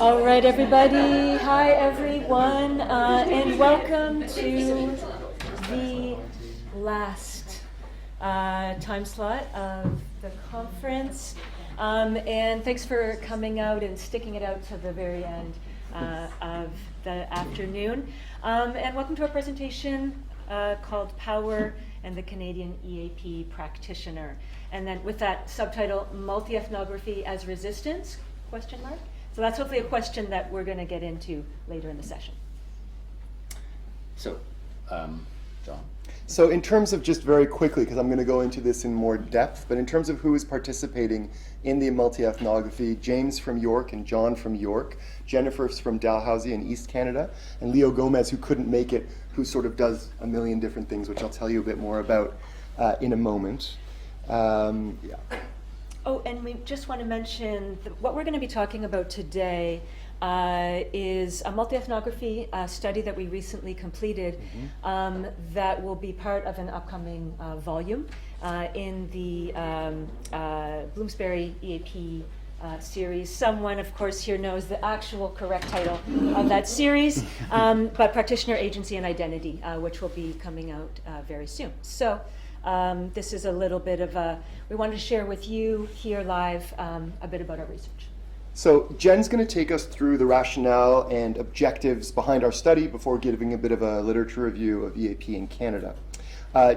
All right, everybody. Hi, everyone, and welcome to the last time slot of the conference. And thanks for coming out and sticking it out to the very end of the afternoon. And welcome to our presentation called Power and the Canadian EAP Practitioner. And then with that subtitle, Multiethnography as Resistance, question mark? So that's hopefully a question that we're going to get into later in the session. So, John. So in terms of just very quickly, because I'm going to go into this in more depth, but in terms of who is participating in the multi-ethnography, James from York and John from York, Jennifer's from Dalhousie in East Canada, and Leo Gomez, who couldn't make it, who sort of does a million different things, which I'll tell you a bit more about in a moment. Yeah. Oh, and we just want to mention what we're going to be talking about today is a multi-ethnography study that we recently completed that will be part of an upcoming volume in the Bloomsbury EAP series. Someone, of course, here knows the actual correct title of that series, but Practitioner, Agency, and Identity, which will be coming out very soon. So this is a little bit of we wanted to share with you here live a bit about our research. So Jen's going to take us through the rationale and objectives behind our study before giving a bit of a literature review of EAP in Canada.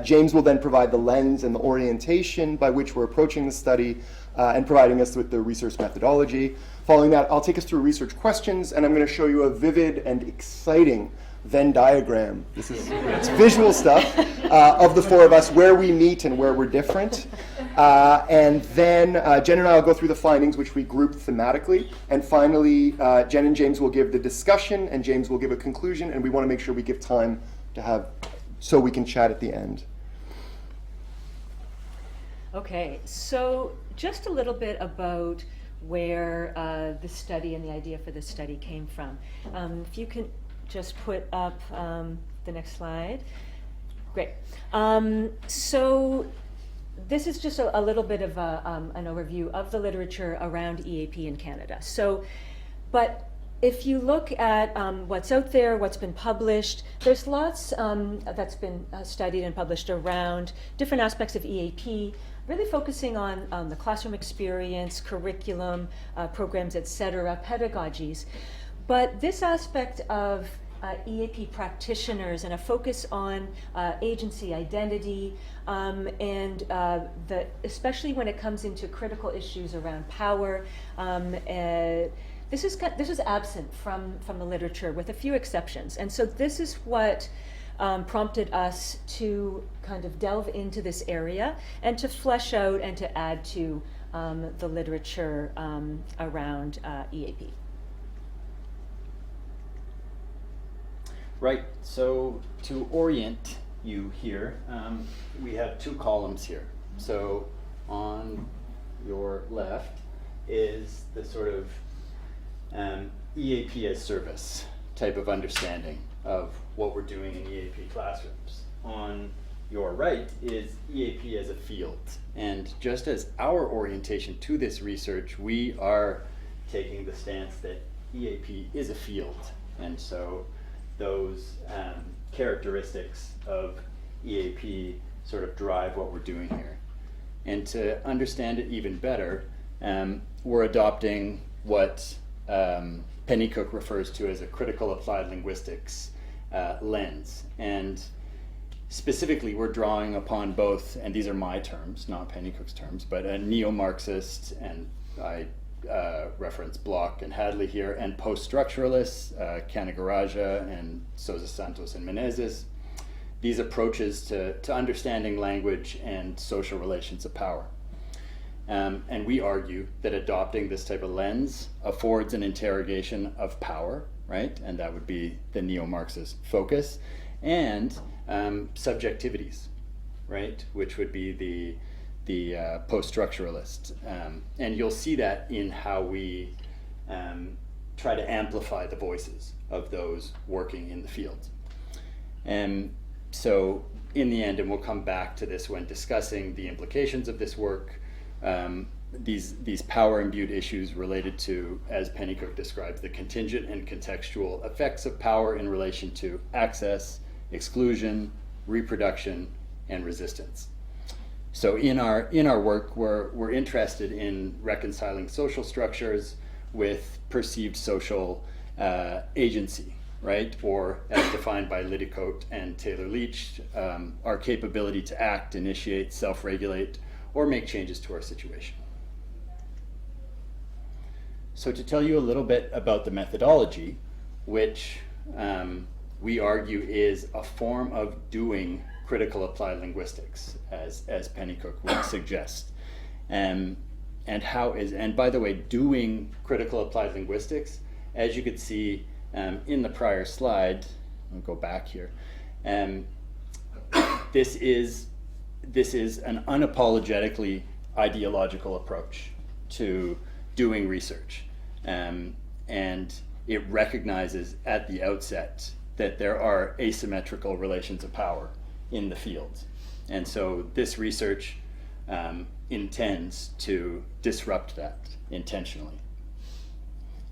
James will then provide the lens and the orientation by which we're approaching the study and providing us with the research methodology. Following that, I'll take us through research questions, and I'm going to show you a vivid and exciting Venn diagram. It's visual stuff of the four of us, where we meet and where we're different. And then Jen and I will go through the findings, which we group thematically. And finally, Jen and James will give the discussion, and James will give a conclusion, and we want to make sure we give time to have, so we can chat at the end. Okay, so just a little bit about where the study and the idea for this study came from. If you can just put up the next slide. Great. So this is just a little bit of an overview of the literature around EAP in Canada. So, but if you look at what's out there, what's been published, there's lots that's been studied and published around different aspects of EAP, really focusing on the classroom experience, curriculum, programs, etc., pedagogies. But this aspect of EAP practitioners and a focus on agency, identity, and especially when it comes into critical issues around power, this is absent from the literature, with a few exceptions. And so this is what prompted us to kind of delve into this area and to flesh out and to add to the literature around EAP. Right, so to orient you here, we have two columns here. So on your left is the sort of EAP as service type of understanding of what we're doing in EAP classrooms. On your right is EAP as a field. And just as our orientation to this research, we are taking the stance that EAP is a field. And so those characteristics of EAP sort of drive what we're doing here. And to understand it even better, we're adopting what Pennycook refers to as a critical applied linguistics lens. And specifically, we're drawing upon both, and these are my terms, not Pennycook's terms, but a neo-Marxist, and I reference Bloch and Hadley here, and post-structuralists, Canagaraja and Sousa Santos and Menezes. These approaches to understanding language and social relations of power. And we argue that adopting this type of lens affords an interrogation of power, right? And that would be the neo-Marxist focus, and subjectivities, right? Which would be the post-structuralist. And you'll see that in how we try to amplify the voices of those working in the field. And so in the end, and we'll come back to this when discussing the implications of this work, these power-imbued issues related to, as Pennycook describes, the contingent and contextual effects of power in relation to access, exclusion, reproduction, and resistance. So in our work, we're interested in reconciling social structures with perceived social agency, right? Or as defined by Liddicoat and Taylor-Leach, our capability to act, initiate, self-regulate, or make changes to our situation. So to tell you a little bit about the methodology, which we argue is a form of doing critical applied linguistics, as Pennycook would suggest. And by the way, doing critical applied linguistics, as you could see in the prior slide, I'll go back here, this is an unapologetically ideological approach to doing research. And it recognizes at the outset that there are asymmetrical relations of power in the field. And so this research intends to disrupt that intentionally.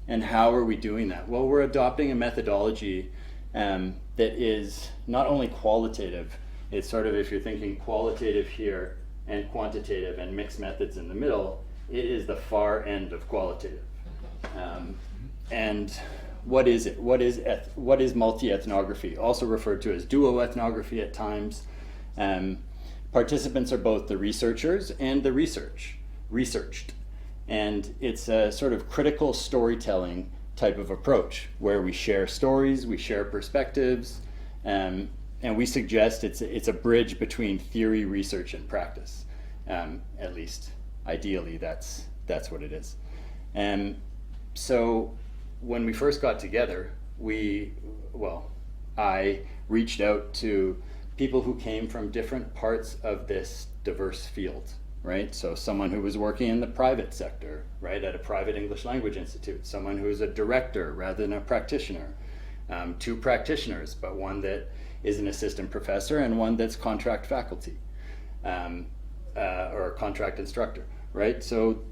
And how are we doing that? Well, we're adopting a methodology that is not only qualitative, it's sort of, if you're thinking qualitative here and quantitative and mixed methods in the middle, it is the far end of qualitative. And what is it? What is multiethnography? Also referred to as duoethnography at times. Participants are both the researchers and the researched. And it's a sort of critical storytelling type of approach where we share stories, we share perspectives, and we suggest it's a bridge between theory, research, and practice. At least, ideally, that's what it is. So when we first got together, I reached out to people who came from different parts of this diverse field, right? So someone who was working in the private sector, right, at a private English language institute, someone who is a director rather than a practitioner, two practitioners, but one that is an assistant professor and one that's contract faculty, or a contract instructor, right? So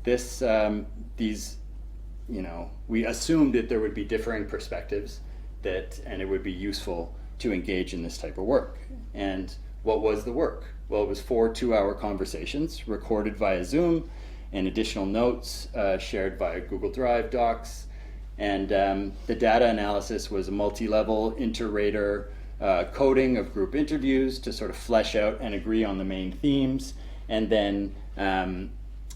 we assumed that there would be differing perspectives and it would be useful to engage in this type of work. And what was the work? Well, it was 4 2-hour conversations recorded via Zoom and additional notes shared via Google Drive docs. And the data analysis was a multi-level inter-rater coding of group interviews to sort of flesh out and agree on the main themes. And then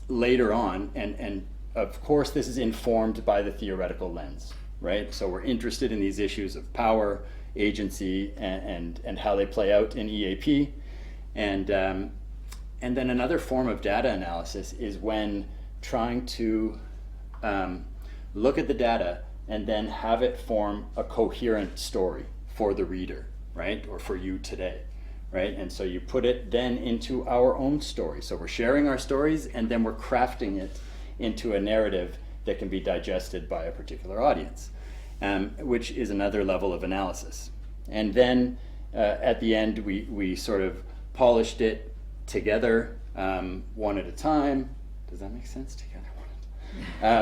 later on, and of course this is informed by the theoretical lens, right? So we're interested in these issues of power, agency, and how they play out in EAP. And then another form of data analysis is when trying to look at the data and then have it form a coherent story for the reader, right? Or for you today, right? And so you put it then into our own story. So we're sharing our stories and then we're crafting it into a narrative that can be digested by a particular audience, which is another level of analysis. And then at the end, we sort of polished it together, one at a time. Does that make sense? Together, one at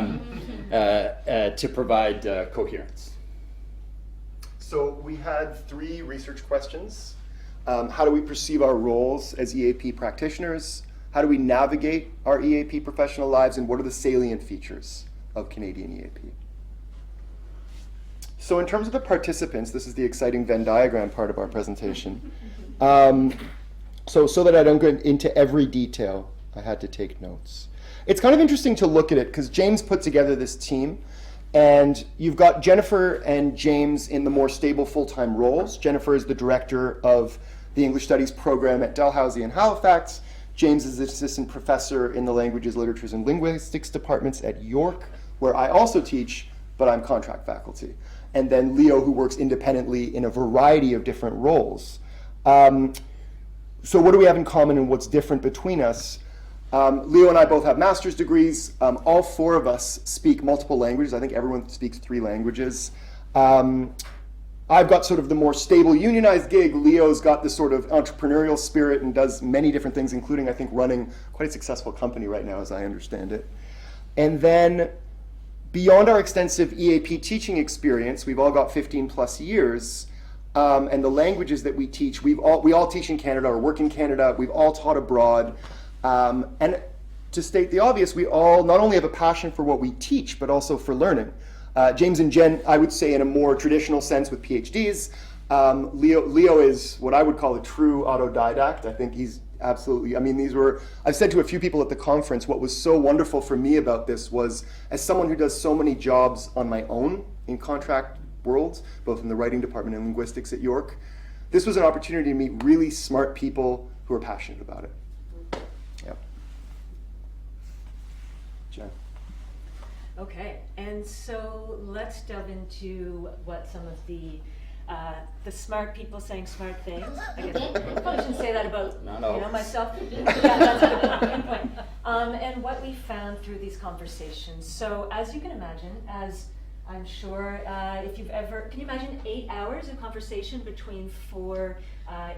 a time. To provide coherence. So we had 3 research questions. How do we perceive our roles as EAP practitioners? How do we navigate our EAP professional lives? And what are the salient features of Canadian EAP? So in terms of the participants, this is the exciting Venn diagram part of our presentation. So that I don't go into every detail, I had to take notes. It's kind of interesting to look at it because James put together this team, and you've got Jennifer and James in the more stable full-time roles. Jennifer is the director of the English Studies program at Dalhousie in Halifax. James is the assistant professor in the Languages, Literatures, and Linguistics departments at York, where I also teach, but I'm contract faculty. And then Leo, who works independently in a variety of different roles. So what do we have in common and what's different between us? Leo and I both have master's degrees. All 4 of us speak multiple languages. I think everyone speaks 3 languages. I've got sort of the more stable unionized gig. Leo's got this sort of entrepreneurial spirit and does many different things, including, I think, running quite a successful company right now, as I understand it. And then beyond our extensive EAP teaching experience, we've all got 15 plus years, and the languages that we teach, we all teach in Canada or work in Canada, we've all taught abroad. And to state the obvious, we all not only have a passion for what we teach, but also for learning. James and Jen, I would say in a more traditional sense with PhDs. Leo is what I would call a true autodidact. I think he's absolutely, I mean, I've said to a few people at the conference, what was so wonderful for me about this was, as someone who does so many jobs on my own in contract worlds, both in the writing department and linguistics at York, this was an opportunity to meet really smart people who are passionate about it. Yeah. Jen. Okay, and so let's delve into what some of the smart people saying smart things. I guess I probably shouldn't say that about myself. Yeah, that's a good point. And what we found through these conversations. So as you can imagine, as I'm sure, if you've ever, can you imagine 8 hours of conversation between 4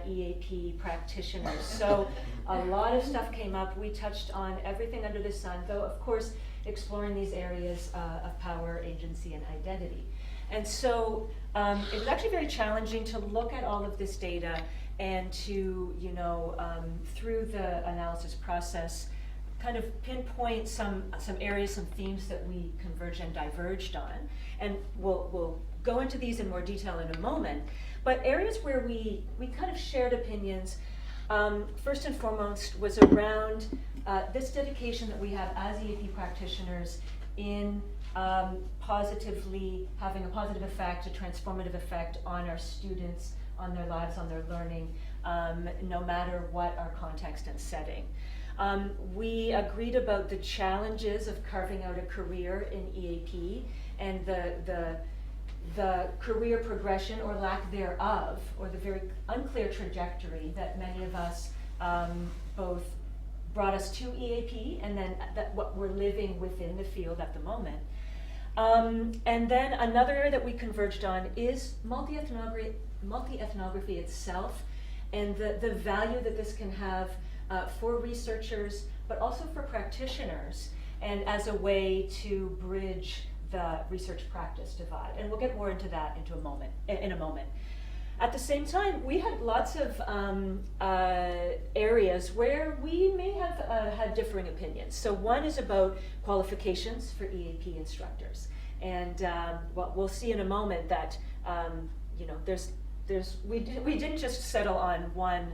EAP practitioners? So a lot of stuff came up. We touched on everything under the sun, though of course exploring these areas of power, agency, and identity. And so it was actually very challenging to look at all of this data and to, through the analysis process, kind of pinpoint some areas, some themes that we converged and diverged on. And we'll go into these in more detail in a moment. But areas where we kind of shared opinions, first and foremost, was around this dedication that we have as EAP practitioners in positively having a positive effect, a transformative effect on our students, on their lives, on their learning, no matter what our context and setting. We agreed about the challenges of carving out a career in EAP and the career progression or lack thereof, or the very unclear trajectory that many of us both brought us to EAP and then what we're living within the field at the moment. And then another area that we converged on is multiethnography itself and the value that this can have for researchers, but also for practitioners, and as a way to bridge the research practice divide. And we'll get more into that in a moment. At the same time, we had lots of areas where we may have had differing opinions. So one is about qualifications for EAP instructors. And we'll see in a moment that we didn't just settle on one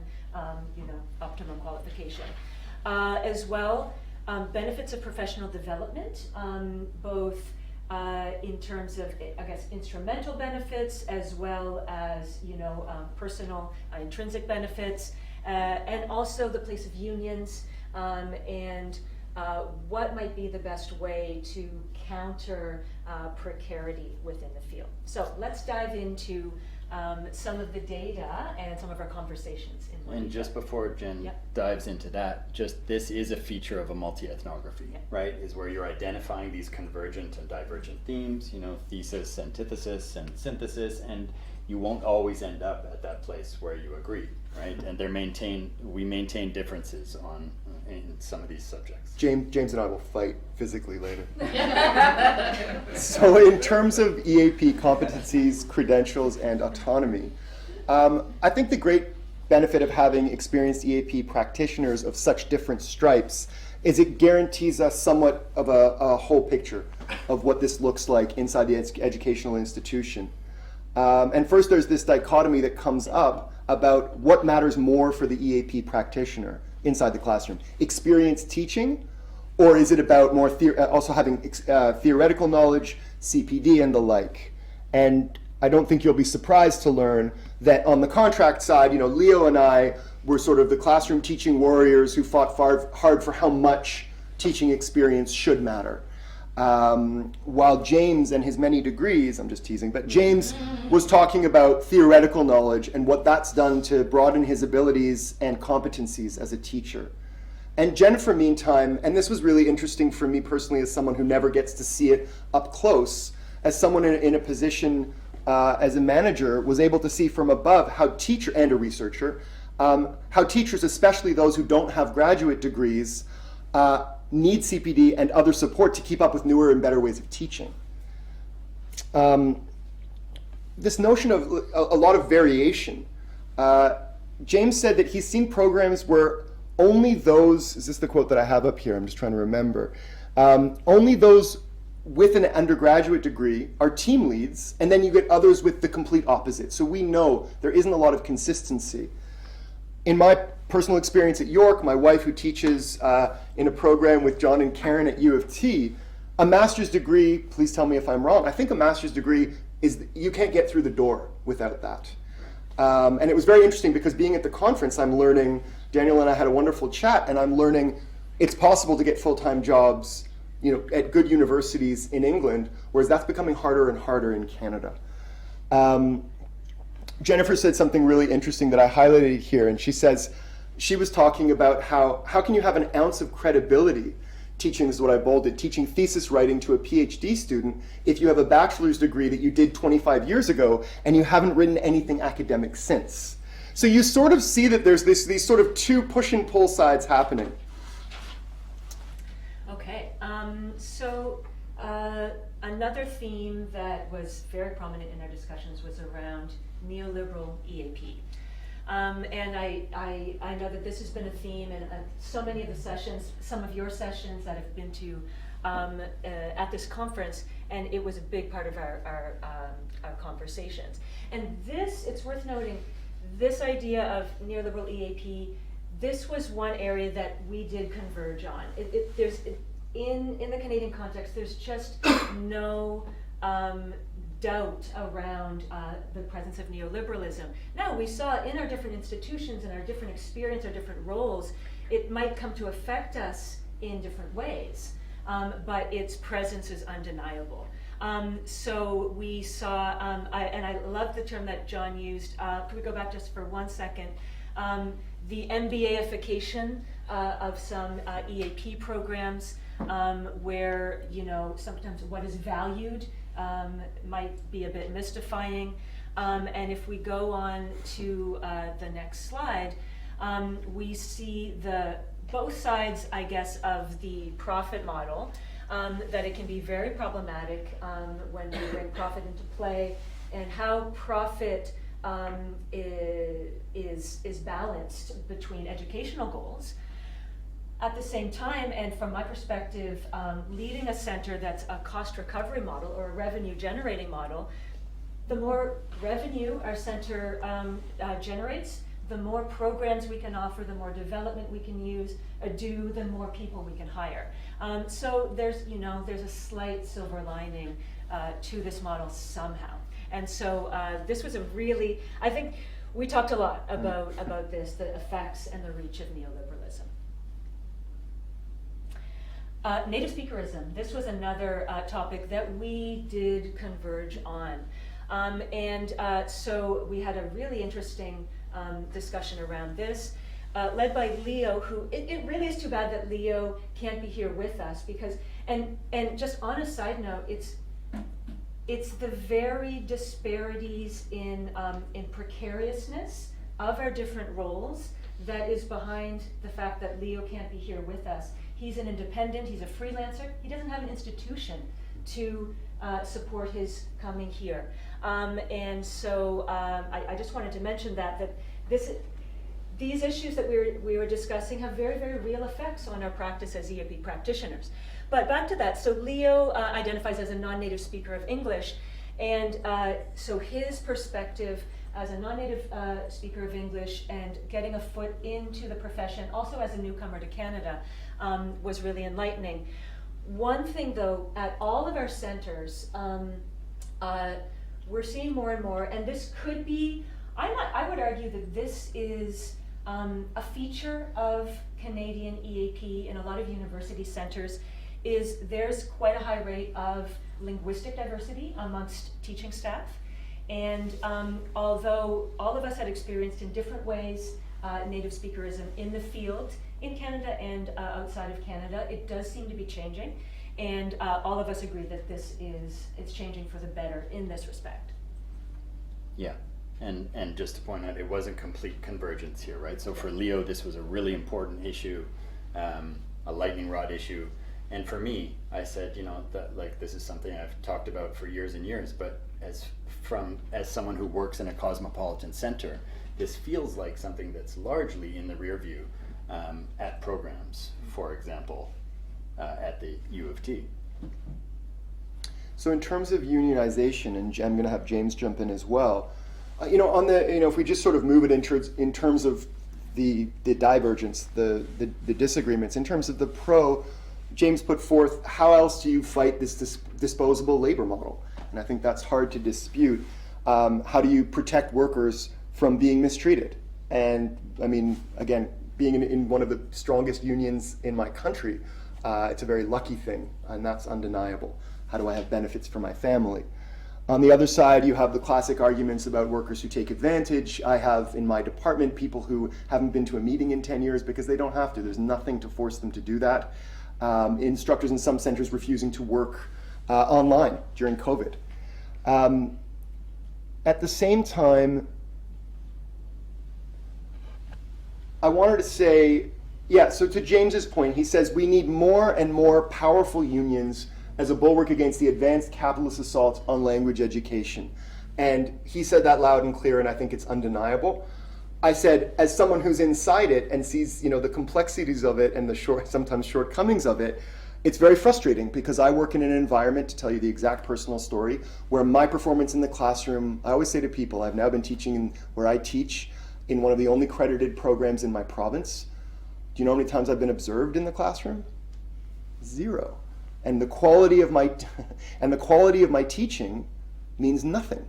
optimum qualification. As well, benefits of professional development, both in terms of, I guess, instrumental benefits as well as, personal intrinsic benefits, and also the place of unions, and what might be the best way to counter precarity within the field. So let's dive into some of the data and some of our conversations. And just before Jen dives into that, just this is a feature of a multi-ethnography, right? Is where you're identifying these convergent and divergent themes, thesis, antithesis, and synthesis, and you won't always end up at that place where you agree, right? And we maintain differences in some of these subjects. James and I will fight physically later. So in terms of EAP competencies, credentials, and autonomy, I think the great benefit of having experienced EAP practitioners of such different stripes is it guarantees us somewhat of a whole picture of what this looks like inside the educational institution. And first there's this dichotomy that comes up about what matters more for the EAP practitioner inside the classroom. Experience teaching, or is it about more also having theoretical knowledge, CPD, and the like? And I don't think you'll be surprised to learn that on the contract side, Leo and I were sort of the classroom teaching warriors who fought hard for how much teaching experience should matter. While James and his many degrees, I'm just teasing, but James was talking about theoretical knowledge and what that's done to broaden his abilities and competencies as a teacher. And Jennifer, meantime, and this was really interesting for me personally as someone who never gets to see it up close, as someone in a position as a manager, was able to see from above how and a researcher, how teachers, especially those who don't have graduate degrees, need CPD and other support to keep up with newer and better ways of teaching. This notion of a lot of variation. James said that he's seen programs where only those, is this the quote that I have up here? I'm just trying to remember. Only those with an undergraduate degree are team leads, and then you get others with the complete opposite. So we know there isn't a lot of consistency. In my personal experience at York, my wife who teaches in a program with John and Karen at U of T, a master's degree, please tell me if I'm wrong, I think a master's degree is, you can't get through the door without that. And it was very interesting because being at the conference, I'm learning, Daniel and I had a wonderful chat, and I'm learning it's possible to get full-time jobs, you know, at good universities in England, whereas that's becoming harder and harder in Canada. Jennifer said something really interesting that I highlighted here, and she says, she was talking about how can you have an ounce of credibility teaching, this is what I bolded, teaching thesis writing to a PhD student if you have a bachelor's degree that you did 25 years ago and you haven't written anything academic since. So you sort of see that there's these sort of two push and pull sides happening. Okay, so another theme that was very prominent in our discussions was around neoliberal EAP. And I know that this has been a theme in so many of the sessions, some of your sessions that have been to at this conference, and it was a big part of our conversations. And this, it's worth noting, this idea of neoliberal EAP, this was one area that we did converge on. In the Canadian context, there's just no doubt around the presence of neoliberalism. Now, we saw in our different institutions and our different experience, our different roles, it might come to affect us in different ways, but its presence is undeniable. So we saw, and I love the term that John used, can we go back just for 1 second? The MBAification of some EAP programs, where, you know, sometimes what is valued might be a bit mystifying. And if we go on to the next slide, we see both sides, I guess, of the profit model, that it can be very problematic when we bring profit into play, and how profit is balanced between educational goals. At the same time, and from my perspective, leading a center that's a cost recovery model or a revenue generating model, the more revenue our center generates, the more programs we can offer, the more development we can do, the more people we can hire. So there's a slight silver lining to this model somehow. And so this was a really, I think we talked a lot about this, the effects and the reach of neoliberalism. Native speakerism, this was another topic that we did converge on. So we had a really interesting discussion around this, led by Leo, who, it really is too bad that Leo can't be here with us, because, and just on a side note, it's the very disparities in precariousness of our different roles that is behind the fact that Leo can't be here with us. He's an independent, he's a freelancer, he doesn't have an institution to support his coming here. And so I just wanted to mention that these issues that we were discussing have very, very real effects on our practice as EAP practitioners. But back to that, so Leo identifies as a non-native speaker of English, and so his perspective as a non-native speaker of English and getting a foot into the profession, also as a newcomer to Canada, was really enlightening. One thing though, at all of our centers, we're seeing more and more, and this could be, I would argue that this is a feature of Canadian EAP in a lot of university centers, is there's quite a high rate of linguistic diversity amongst teaching staff. And although all of us had experienced in different ways native speakerism in the field, in Canada and outside of Canada, it does seem to be changing. And all of us agree that it's changing for the better in this respect. Yeah, and just to point out, it wasn't complete convergence here, right? So for Leo, this was a really important issue, a lightning rod issue. And for me, I said, that like this is something I've talked about for years and years, but as someone who works in a cosmopolitan center, this feels like something that's largely in the rear view at programs, for example, at the U of T. So in terms of unionization, and I'm going to have James jump in as well, if we just sort of move it in terms of the divergence, the disagreements, in terms of the pro, James put forth, how else do you fight this disposable labor model? And I think that's hard to dispute. How do you protect workers from being mistreated? And I mean, again, being in one of the strongest unions in my country, it's a very lucky thing, and that's undeniable. How do I have benefits for my family? On the other side, you have the classic arguments about workers who take advantage. I have in my department people who haven't been to a meeting in 10 years because they don't have to. There's nothing to force them to do that. Instructors in some centers refusing to work online during COVID. At the same time, I wanted to say, so to James's point, he says we need more and more powerful unions as a bulwark against the advanced capitalist assault on language education. And he said that loud and clear, and I think it's undeniable. I said, as someone who's inside it and sees, the complexities of it and the sometimes shortcomings of it, it's very frustrating because I work in an environment, to tell you the exact personal story, where my performance in the classroom, I always say to people, I've now been teaching where I teach in one of the only credited programs in my province. Do you know how many times I've been observed in the classroom? 0. And the quality of my teaching means nothing.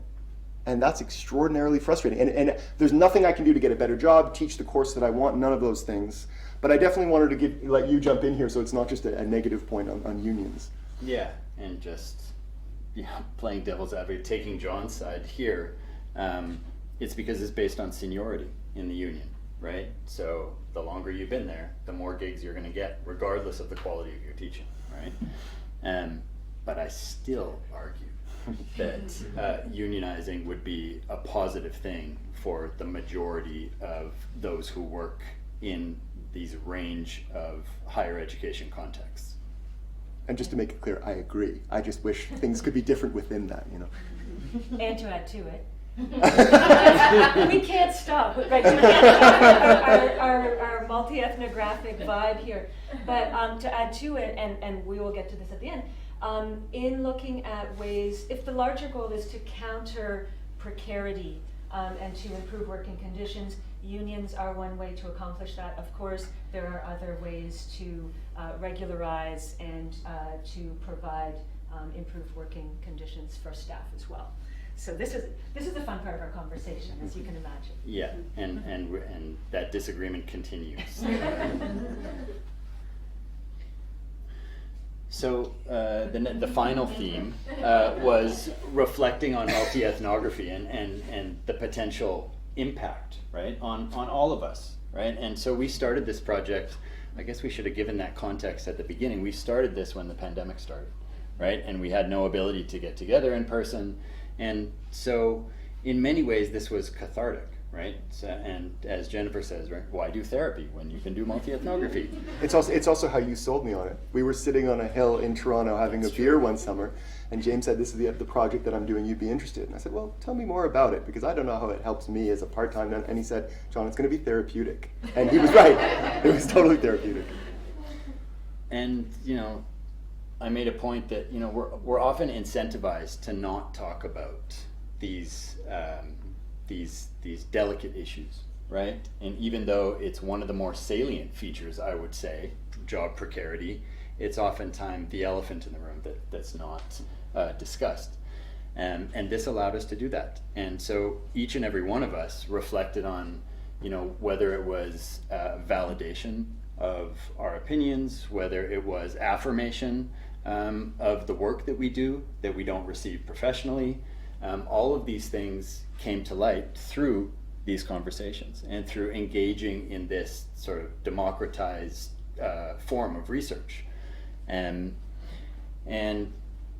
And that's extraordinarily frustrating. And there's nothing I can do to get a better job, teach the course that I want, none of those things. But I definitely wanted to let you jump in here so it's not just a negative point on unions. Yeah, and just playing devil's advocate, taking John's side here, it's because it's based on seniority in the union, right? So the longer you've been there, the more gigs you're going to get, regardless of the quality of your teaching, right? But I still argue that unionizing would be a positive thing for the majority of those who work in these range of higher education contexts. And just to make it clear, I agree. I just wish things could be different within that, And to add to it, we can't stop, right? Our multi-ethnographic vibe here. But to add to it, and we will get to this at the end, in looking at ways, if the larger goal is to counter precarity and to improve working conditions, unions are one way to accomplish that. Of course, there are other ways to regularize and to provide improved working conditions for staff as well. So this is the fun part of our conversation, as you can imagine. Yeah, and that disagreement continues. So the final theme was reflecting on multi-ethnography and the potential impact, right, on all of us, right? And so we started this project, I guess we should have given that context at the beginning. We started this when the pandemic started, right? And we had no ability to get together in person. And so in many ways this was cathartic, right? So, and as Jennifer says, right, why do therapy when you can do multi-ethnography? It's also how you sold me on it. We were sitting on a hill in Toronto having a beer one summer, and James said, this is the project that I'm doing, you'd be interested. And I said, well, tell me more about it, because I don't know how it helps me as a part-time. And he said, John, it's going to be therapeutic. And he was right. It was totally therapeutic. And, I made a point that, we're often incentivized to not talk about these delicate issues, right? And even though it's one of the more salient features, I would say, job precarity, it's oftentimes the elephant in the room that's not discussed. And this allowed us to do that. And so each and every one of us reflected on, whether it was validation of our opinions, whether it was affirmation of the work that we do, that we don't receive professionally. All of these things came to light through these conversations and through engaging in this sort of democratized form of research. And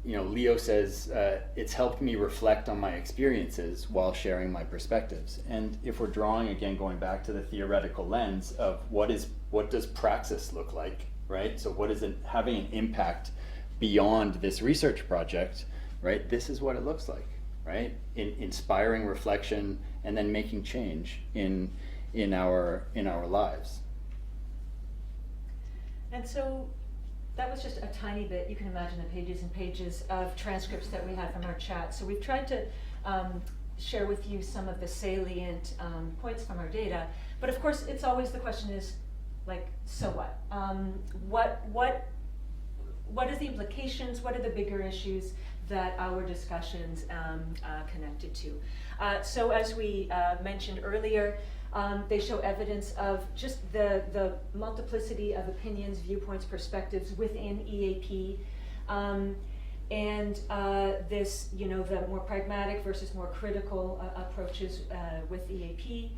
Leo says, it's helped me reflect on my experiences while sharing my perspectives. And if we're drawing, again, going back to the theoretical lens of what does praxis look like, right? So what is having an impact beyond this research project, right? This is what it looks like, right? Inspiring reflection and then making change in our lives. And so that was just a tiny bit. You can imagine the pages and pages of transcripts that we had from our chat. So we've tried to share with you some of the salient points from our data. But of course, it's always the question is, like, so what? What is the implications? What are the bigger issues that our discussions connected to? So as we mentioned earlier, they show evidence of just the multiplicity of opinions, viewpoints, perspectives within EAP, and this, the more pragmatic versus more critical approaches with EAP.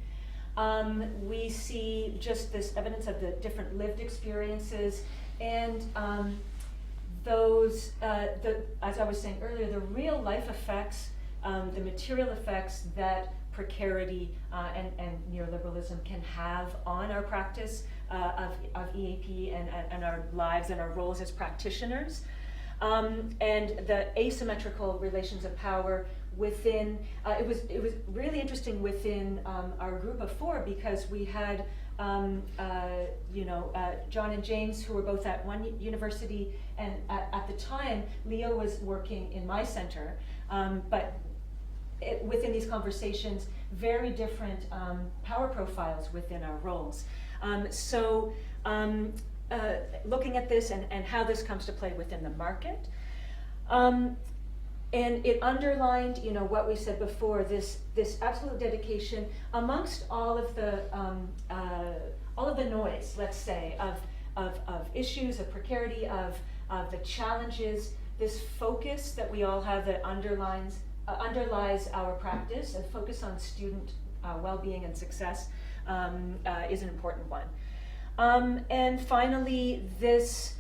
We see just this evidence of the different lived experiences and those, as I was saying earlier, the real life effects, the material effects that precarity and neoliberalism can have on our practice of EAP and our lives and our roles as practitioners. And the asymmetrical relations of power within, it was really interesting within our group of four, because we had John and James, who were both at one university, and at the time Leo was working in my center, but within these conversations, very different power profiles within our roles. Looking at this and how this comes to play within the market, and it underlined, what we said before, this absolute dedication amongst all of the noise, let's say, of issues, of precarity, of the challenges. This focus that we all have that underlies our practice, and focus on student well-being and success is an important one. And finally, this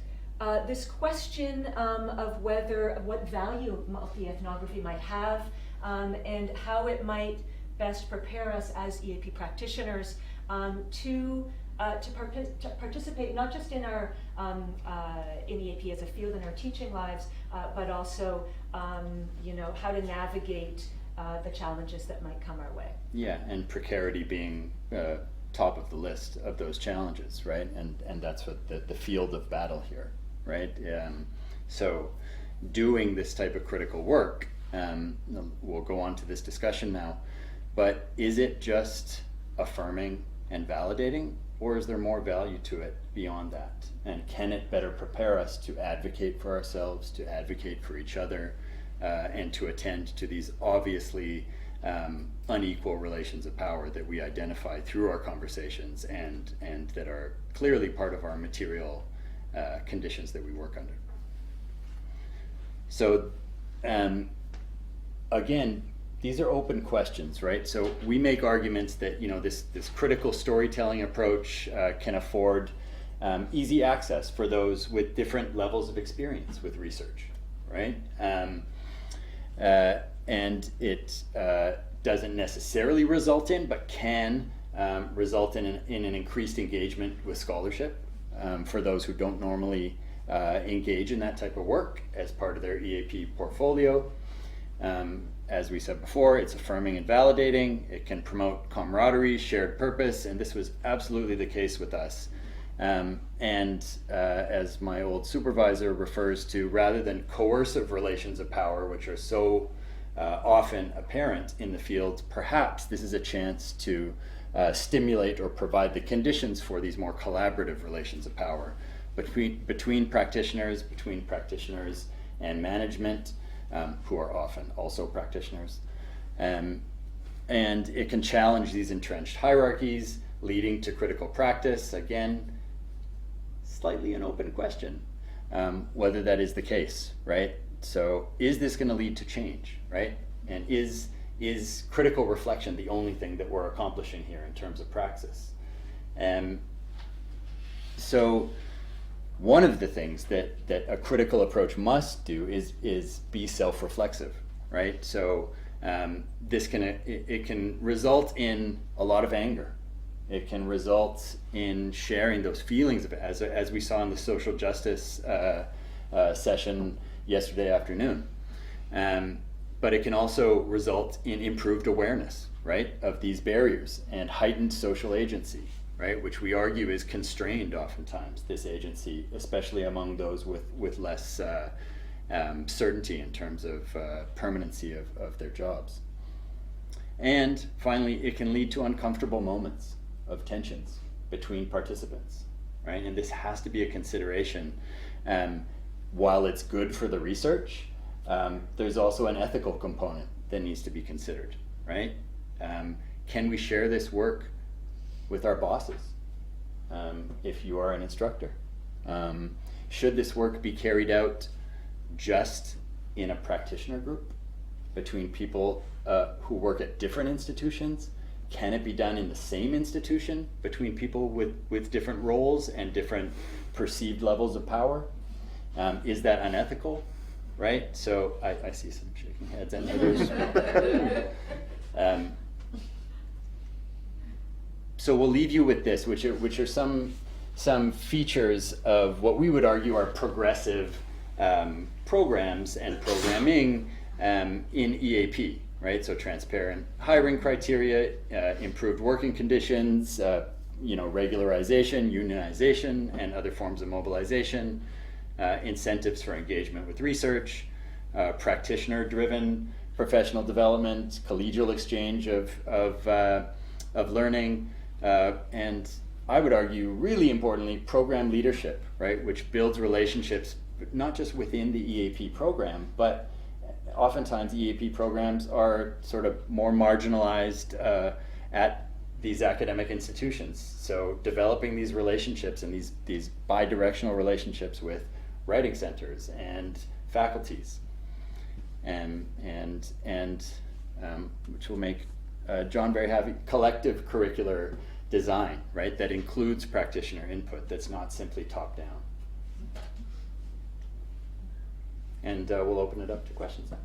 question of what value multiethnography might have, and how it might best prepare us as EAP practitioners to participate not just in our in EAP as a field in our teaching lives, but also how to navigate the challenges that might come our way. Yeah, and precarity being top of the list of those challenges, right? And that's what the field of battle here, right? So doing this type of critical work, we'll go on to this discussion now, but is it just affirming and validating, or is there more value to it beyond that? And can it better prepare us to advocate for ourselves, to advocate for each other, and to attend to these obviously unequal relations of power that we identify through our conversations and that are clearly part of our material conditions that we work under. So again, these are open questions, right? So we make arguments that this critical storytelling approach can afford easy access for those with different levels of experience with research, right? And it doesn't necessarily result in, but can result in an increased engagement with scholarship for those who don't normally engage in that type of work as part of their EAP portfolio. As we said before, it's affirming and validating. It can promote camaraderie, shared purpose, and this was absolutely the case with us. As my old supervisor refers to, rather than coercive relations of power, which are so often apparent in the field, perhaps this is a chance to stimulate or provide the conditions for these more collaborative relations of power between practitioners and management, who are often also practitioners. And it can challenge these entrenched hierarchies, leading to critical practice. Again, slightly an open question, whether that is the case, right? So is this going to lead to change, right? And is critical reflection the only thing that we're accomplishing here in terms of praxis? So one of the things that a critical approach must do is be self-reflexive, right? So this can result in a lot of anger. It can result in sharing those feelings of it, as we saw in the social justice session yesterday afternoon. But it can also result in improved awareness, right, of these barriers and heightened social agency, right, which we argue is constrained oftentimes, this agency, especially among those with less certainty in terms of permanency of their jobs. And finally, it can lead to uncomfortable moments of tensions between participants, right? And this has to be a consideration. While it's good for the research, there's also an ethical component that needs to be considered, right? Can we share this work with our bosses if you are an instructor? Should this work be carried out just in a practitioner group between people who work at different institutions? Can it be done in the same institution between people with different roles and different perceived levels of power? Is that unethical, right? So I see some shaking heads and others. So we'll leave you with this, which are some features of what we would argue are progressive programs and programming in EAP, right? So transparent hiring criteria, improved working conditions, regularization, unionization, and other forms of mobilization, incentives for engagement with research, practitioner-driven professional development, collegial exchange of learning, and I would argue, really importantly, program leadership, right, which builds relationships not just within the EAP program, but oftentimes EAP programs are sort of more marginalized at these academic institutions. So developing these relationships and these bi-directional relationships with writing centers and faculties, and which will make John very happy, collective curricular design, right, that includes practitioner input, that's not simply top-down. And we'll open it up to questions now.